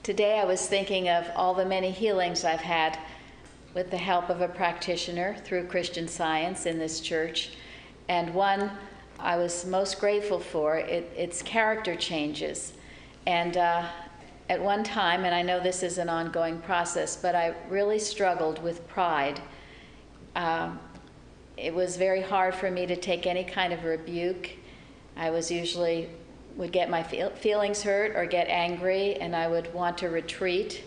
Today I was thinking of all the many healings I've had with the help of a practitioner through Christian Science in this church. And one I was most grateful for, it's character changes. And at one time, and I know this is an ongoing process, but I really struggled with pride. It was very hard for me to take any kind of rebuke. I would get my feelings hurt or get angry, and I would want to retreat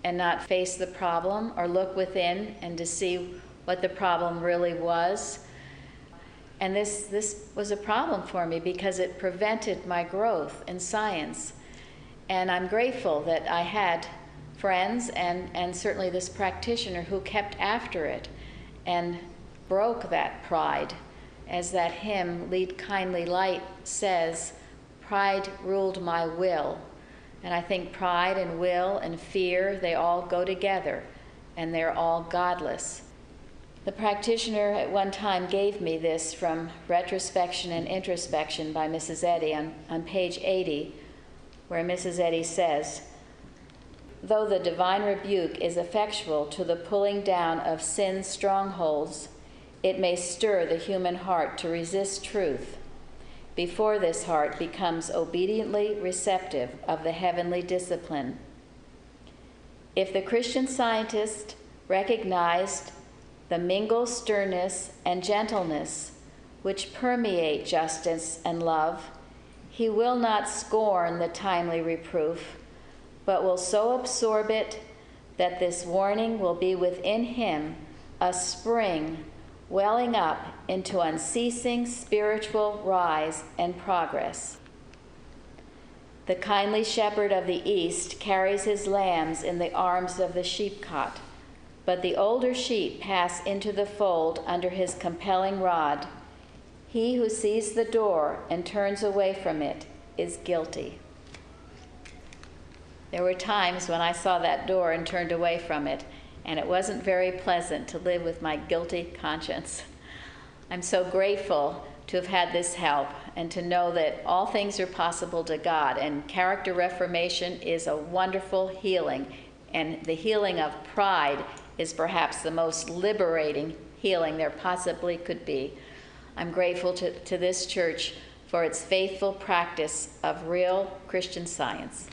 and not face the problem or look within and to see what the problem really was. And this was a problem for me because it prevented my growth in science. And I'm grateful that I had friends and certainly this practitioner who kept after it and broke that pride. As that hymn, Lead Kindly Light, says, pride ruled my will. And I think pride and will and fear, they all go together, and they're all godless. The practitioner at one time gave me this from Retrospection and Introspection by Mrs. Eddy on page 80, where Mrs. Eddy says, though the divine rebuke is effectual to the pulling down of sin's strongholds, it may stir the human heart to resist truth before this heart becomes obediently receptive of the heavenly discipline. If the Christian Scientist recognized the mingled sternness and gentleness which permeate justice and love, he will not scorn the timely reproof, but will so absorb it that this warning will be within him a spring welling up into unceasing spiritual rise and progress. The kindly shepherd of the East carries his lambs in the arms of the sheepcot, but the older sheep pass into the fold under his compelling rod. He who sees the door and turns away from it is guilty. There were times when I saw that door and turned away from it, and it wasn't very pleasant to live with my guilty conscience. I'm so grateful to have had this help and to know that all things are possible to God, and character reformation is a wonderful healing, and the healing of pride is perhaps the most liberating healing there possibly could be. I'm grateful to this church for its faithful practice of real Christian Science.